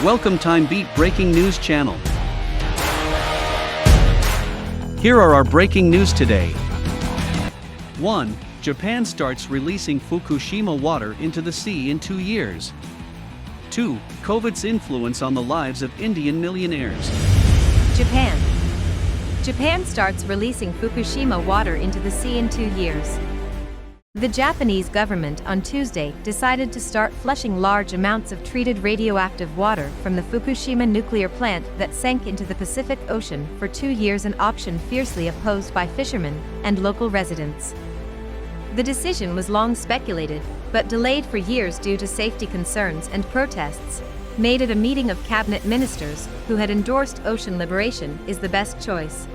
Welcome TimeBeat Breaking News Channel. Here are our breaking news today. 1. Japan starts releasing Fukushima water into the sea in 2 years. 2. COVID's influence on the lives of Indian millionaires. Japan starts releasing Fukushima water into the sea in 2 years. The Japanese government on Tuesday decided to start flushing large amounts of treated radioactive water from the Fukushima nuclear plant that sank into the Pacific Ocean for 2 years, an option fiercely opposed by fishermen and local residents. The decision was long speculated, but delayed for years due to safety concerns and protests, made at a meeting of cabinet ministers who had endorsed ocean liberation is the best choice.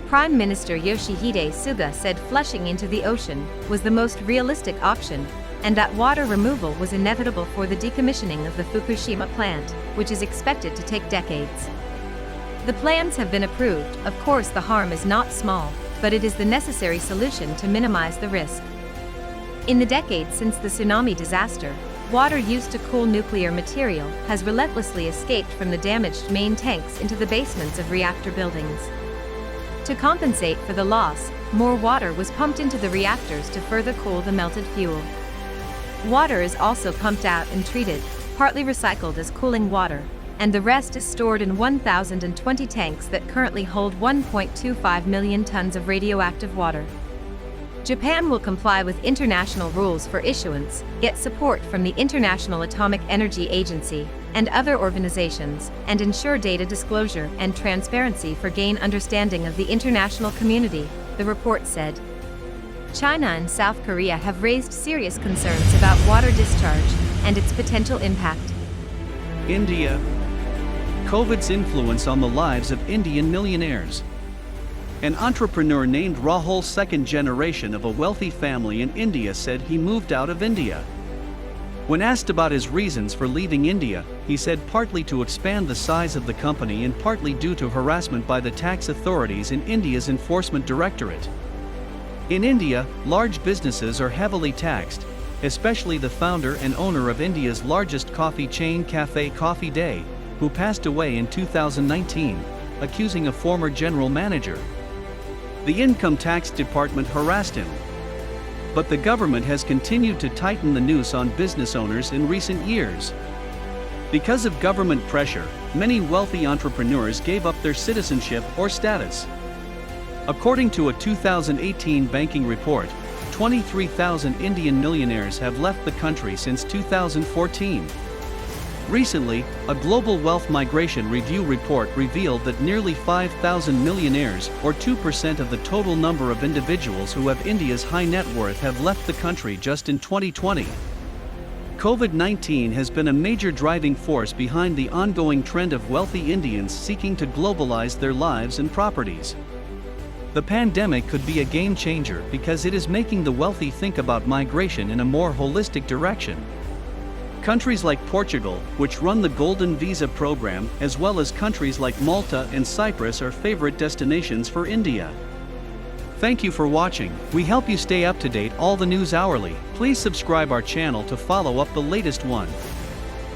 Prime Minister Yoshihide Suga said flushing into the ocean was the most realistic option, and that water removal was inevitable for the decommissioning of the Fukushima plant, which is expected to take decades. The plans have been approved. Of course, the harm is not small, but it is the necessary solution to minimize the risk. In the decades since the tsunami disaster, water used to cool nuclear material has relentlessly escaped from the damaged main tanks into the basements of reactor buildings. To compensate for the loss, more water was pumped into the reactors to further cool the melted fuel. Water is also pumped out and treated, partly recycled as cooling water, and the rest is stored in 1,020 tanks that currently hold 1.25 million tons of radioactive water. Japan will comply with international rules for issuance, get support from the International Atomic Energy Agency and other organizations, and ensure data disclosure and transparency for gain understanding of the international community, the report said. China and South Korea have raised serious concerns about water discharge and its potential impact. India. COVID's influence on the lives of Indian millionaires. An entrepreneur named Rahul, second generation of a wealthy family in India, said he moved out of India. When asked about his reasons for leaving India, he said partly to expand the size of the company and partly due to harassment by the tax authorities in India's Enforcement Directorate. In India, large businesses are heavily taxed, especially the founder and owner of India's largest coffee chain Cafe Coffee Day, who passed away in 2019, accusing a former general manager. The income tax department harassed him. But the government has continued to tighten the noose on business owners in recent years. Because of government pressure, many wealthy entrepreneurs gave up their citizenship or status. According to a 2018 banking report, 23,000 Indian millionaires have left the country since 2014. Recently, a global wealth migration review report revealed that nearly 5,000 millionaires, or 2% of the total number of individuals who have India's high net worth, have left the country just in 2020. COVID-19 has been a major driving force behind the ongoing trend of wealthy Indians seeking to globalize their lives and properties. The pandemic could be a game changer because it is making the wealthy think about migration in a more holistic direction. Countries like Portugal, which run the Golden Visa program, as well as countries like Malta and Cyprus, are favorite destinations for India. Thank you for watching. We help you stay up to date all the news hourly. Please subscribe our channel to follow up the latest one.